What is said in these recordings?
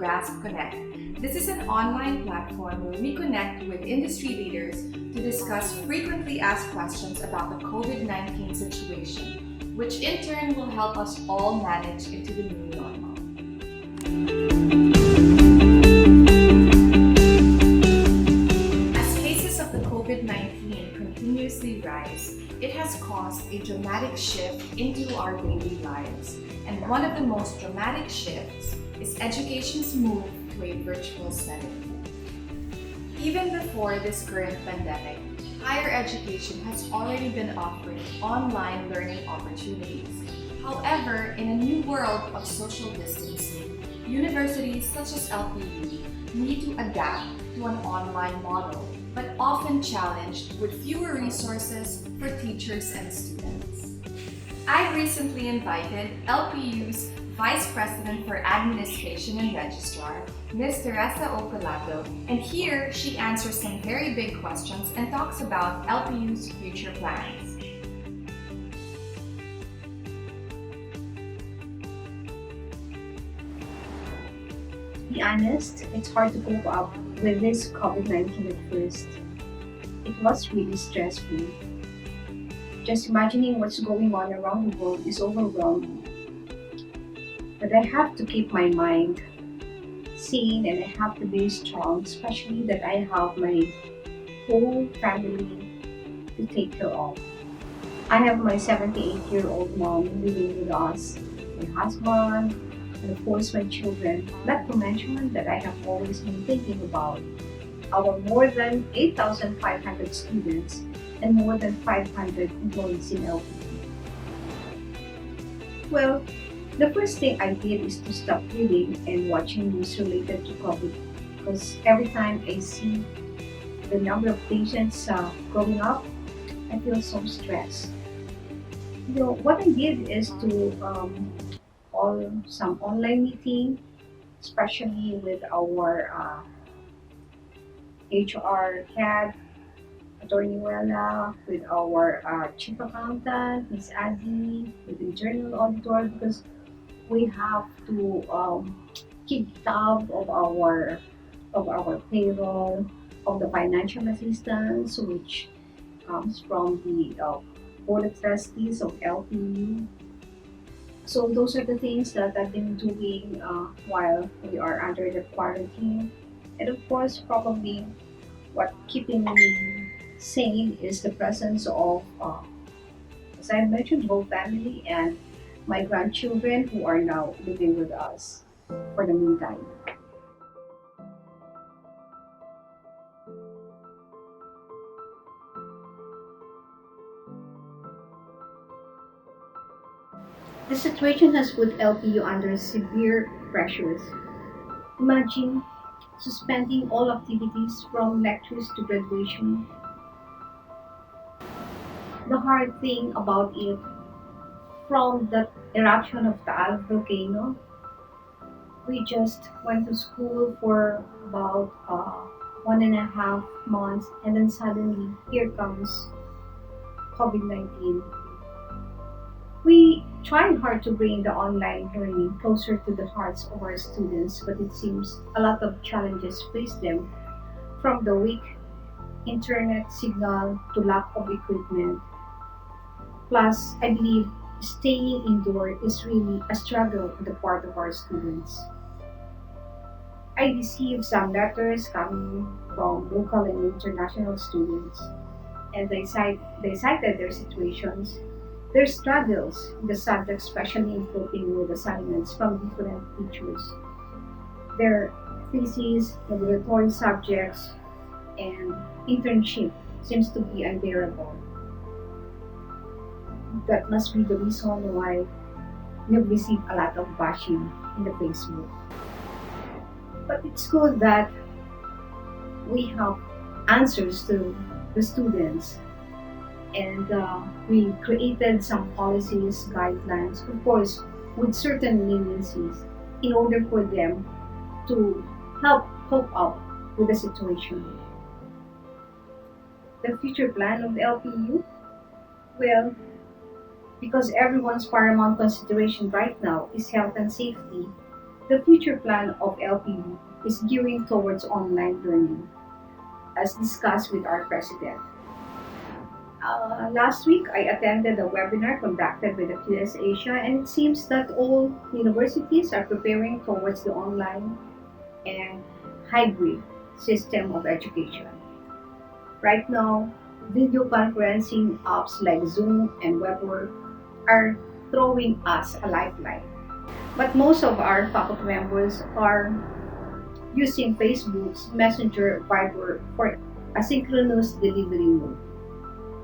GRASP Konekt. This is an online platform where we connect with industry leaders to discuss frequently asked questions about the COVID-19 situation, which in turn will help us all manage into the new normal. As cases of the COVID-19 continuously rise, it has caused a dramatic shift into our daily lives. And one of the most dramatic shifts is education's move to a virtual setting. Even before this current pandemic, higher education has already been offering online learning opportunities. However, in a new world of social distancing, universities such as LPU need to adapt to an online model, but often challenged with fewer resources for teachers and students. I recently invited LPU's Vice President for Administration and Registrar, Ms. Teresa O, and here she answers some very big questions and talks about LPU's future plans. To be honest, it's hard to cope up with this COVID-19 at first. It was really stressful. Just imagining what's going on around the world is overwhelming. But I have to keep my mind sane and I have to be strong, especially that I have my whole family to take care of. I have my 78-year-old mom living with us, my husband, and of course my children, not to mention that I have always been thinking about our more than 8,500 students and more than 500 employees in LPU. Well, the first thing I did is to stop reading and watching news related to COVID because every time I see the number of patients growing up, I feel so stressed. What I did is to some online meeting, especially with our HR CAD, Attorney Wella, with our Chief Accountant, Ms. Adi, with the Internal Auditor, because we have to keep tab of our payroll, of the financial assistance, which comes from the Board of Trustees of LPU. So those are the things that I've been doing while we are under the quarantine. And of course, probably what keeping me sane is the presence of, as I mentioned, whole family and my grandchildren who are now living with us for the meantime. The situation has put LPU under severe pressures. Imagine suspending all activities from lectures to graduation. The hard thing about it, from the eruption of Taal volcano, we just went to school for about 1.5 months, and then suddenly here comes COVID-19. We tried hard to bring the online learning closer to the hearts of our students, but it seems a lot of challenges face them, from the weak internet signal to lack of equipment. Plus, I believe staying indoor is really a struggle on the part of our students. I received some letters coming from local and international students, and they cited their situations, their struggles in the subject, especially in coping with assignments from different teachers, their theses, laboratory subjects, and internship seems to be unbearable. That must be the reason why we have received a lot of bashing in the Facebook. But it's good that we have answers to the students, and we created some policies, guidelines, of course, with certain leniencies in order for them to help cope up with the situation. The future plan of the LPU? Well, because everyone's paramount consideration right now is health and safety, The future plan of LPU is gearing towards online learning, as discussed with our president. Last week, I attended a webinar conducted by the QS Asia, and it seems that all universities are preparing towards the online and hybrid system of education. Right now, video conferencing apps like Zoom and Weber are throwing us a lifeline. But most of our faculty members are using Facebook's Messenger Viber for asynchronous delivery mode.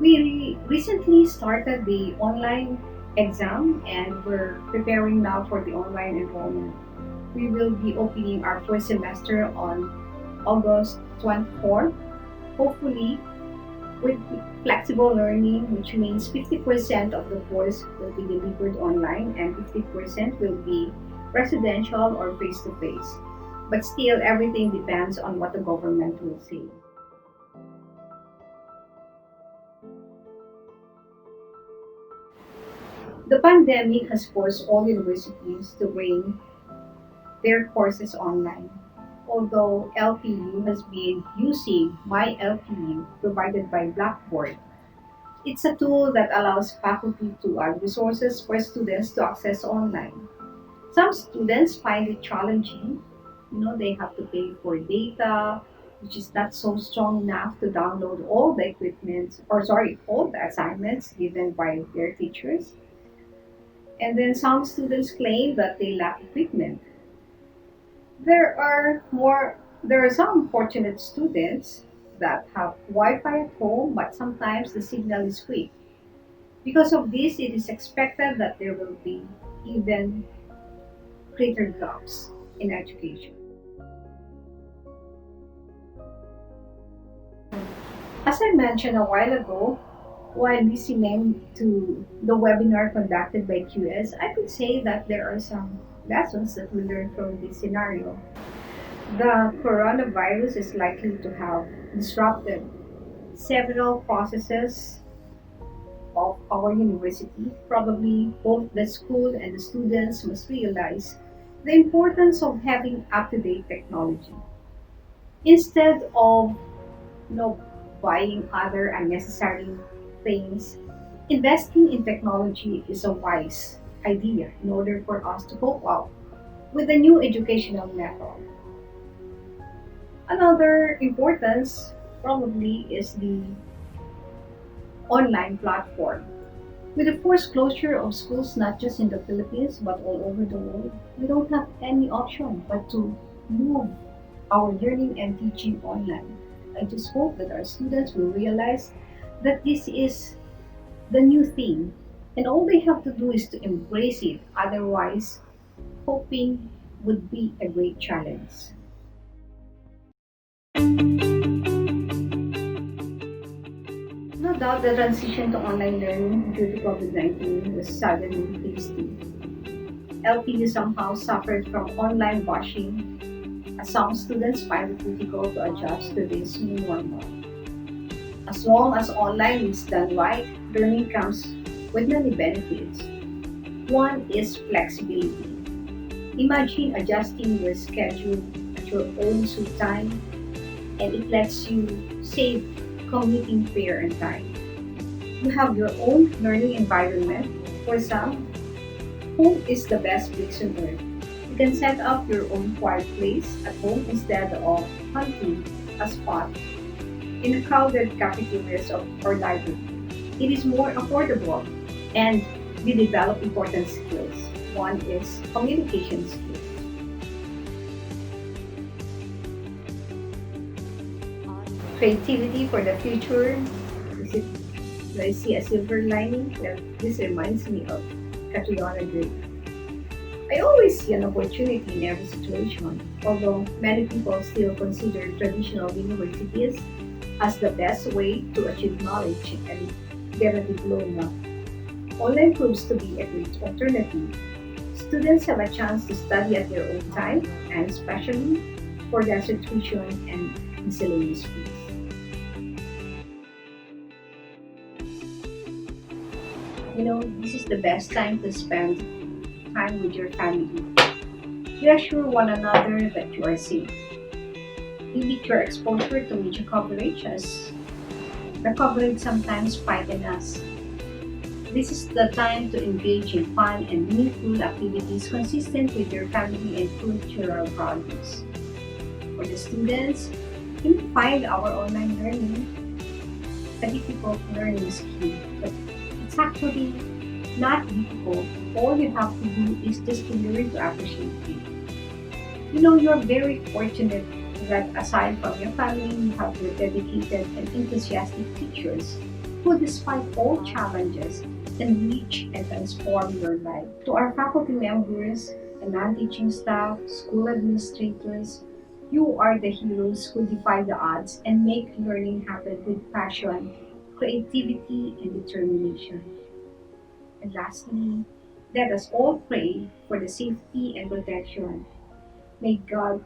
We recently started the online exam and we're preparing now for the online enrollment. We will be opening our first semester on August 24th, hopefully with flexible learning, which means 50% of the course will be delivered online and 50% will be residential or face-to-face. But still, everything depends on what the government will say. The pandemic has forced all universities to bring their courses online. Although LPU has been using My LPU provided by Blackboard, it's a tool that allows faculty to add resources for students to access online. Some students find it challenging. They have to pay for data, which is not so strong enough to download all the equipment, or sorry, all the assignments given by their teachers. And then some students claim that they lack equipment. There are some fortunate students that have Wi-Fi at home, but sometimes the signal is weak. Because of this, it is expected that there will be even greater gaps in education. As I mentioned a while ago, while listening to the webinar conducted by QS, I could say that there are some lessons that we learned from this scenario. The coronavirus is likely to have disrupted several processes of our university. Probably both the school and the students must realize the importance of having up-to-date technology. Instead of you know, buying other unnecessary things, investing in technology is a wise idea in order for us to cope up with the new educational method. Another importance probably is the online platform. With the forced closure of schools not just in the Philippines but all over the world, we don't have any option but to move our learning and teaching online. I just hope that our students will realize that this is the new thing and all they have to do is to embrace it. Otherwise, coping would be a great challenge. No doubt the transition to online learning due to COVID-19 was suddenly hasty. LPU somehow suffered from online bashing as some students find it difficult to adjust to this new normal. As long as online is done right, learning comes with many benefits. One is flexibility. Imagine adjusting your schedule at your own sweet time, and it lets you save commuting fare and time. You have your own learning environment. For some, home is the best place on earth. You can set up your own quiet place at home instead of hunting a spot in the crowded cafeterias or library. It is more affordable and we develop important skills. One is communication skills. Creativity for the future. Is it, do I see a silver lining? Well, this reminds me of Catriona Gray. I always see an opportunity in every situation, although many people still consider traditional universities as the best way to achieve knowledge and get a diploma. Online proves to be a great alternative. Students have a chance to study at their own time, and especially for lesser tuition and miscellaneous fees. This is the best time to spend time with your family. Reassure one another that you are safe. Limit your exposure to media coverage as the coverage sometimes frightens us. This is the time to engage in fun and meaningful activities consistent with your family and cultural values. For the students, you may find our online learning a difficult learning skill, but it's actually not difficult. All you have to do is just to learn to appreciate it. You know, you're very fortunate that aside from your family, you have your dedicated and enthusiastic teachers who, despite all challenges, enrich and transform your life. To our faculty members and non-teaching staff, school administrators, you are the heroes who defy the odds and make learning happen with passion, creativity, and determination. And lastly, let us all pray for the safety and protection. May God,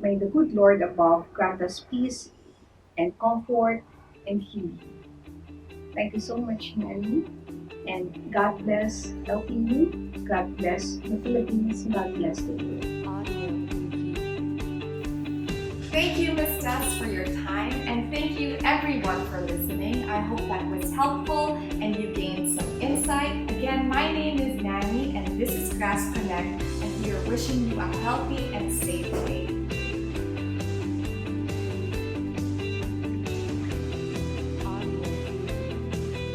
may the good Lord above grant us peace and comfort and healing. Thank you so much, Nani. And God bless LPU. God bless the Philippines. God bless the world. Thank you, Ms. Tess, for your time, and thank you everyone for listening. I hope that was helpful and you gained some insight. Again, my name is Nani, and this is GRASP Konekt, and we are wishing you a healthy and safe day.